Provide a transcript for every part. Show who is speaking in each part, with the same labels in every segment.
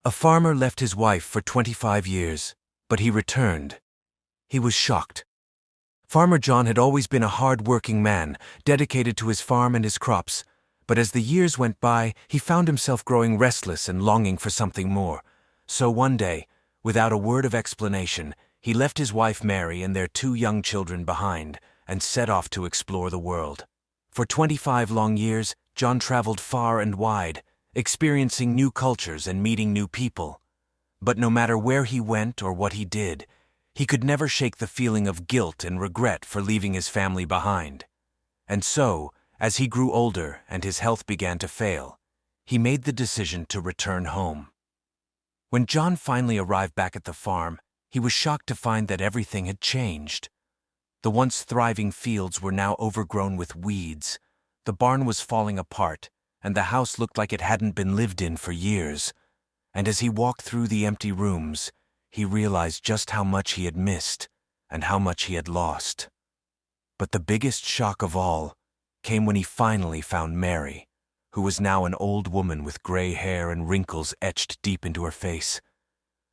Speaker 1: A farmer left his wife for 25 years, but he returned. He was shocked. Farmer John had always been a hard-working man, dedicated to his farm and his crops, but as the years went by, he found himself growing restless and longing for something more. So one day, without a word of explanation, he left his wife Mary and their 2 young children behind and set off to explore the world. For 25 long years, John traveled far and wide, experiencing new cultures and meeting new people. But no matter where he went or what he did, he could never shake the feeling of guilt and regret for leaving his family behind. And so, as he grew older and his health began to fail, he made the decision to return home. When John finally arrived back at the farm, he was shocked to find that everything had changed. The once thriving fields were now overgrown with weeds, the barn was falling apart, and the house looked like it hadn't been lived in for years. And as he walked through the empty rooms, he realized just how much he had missed and how much he had lost. But the biggest shock of all came when he finally found Mary, who was now an old woman with gray hair and wrinkles etched deep into her face.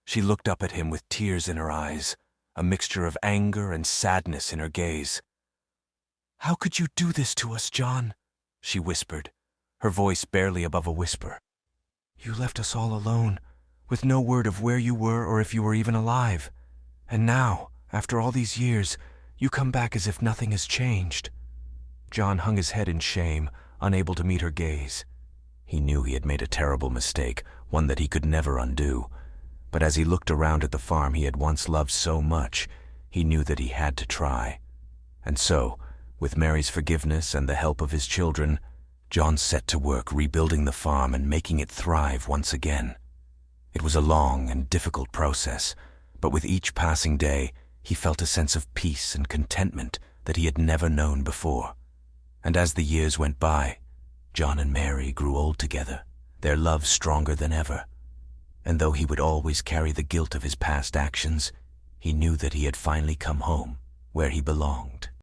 Speaker 1: She looked up at him with tears in her eyes, a mixture of anger and sadness in her gaze. "How could you do this to us, John?" she whispered, her voice barely above a whisper. "You left us all alone, with no word of where you were or if you were even alive. And now, after all these years, you come back as if nothing has changed." John hung his head in shame, unable to meet her gaze. He knew he had made a terrible mistake, one that he could never undo. But as he looked around at the farm he had once loved so much, he knew that he had to try. And so, with Mary's forgiveness and the help of his children, John set to work rebuilding the farm and making it thrive once again. It was a long and difficult process, but with each passing day, he felt a sense of peace and contentment that he had never known before. And as the years went by, John and Mary grew old together, their love stronger than ever. And though he would always carry the guilt of his past actions, he knew that he had finally come home, where he belonged.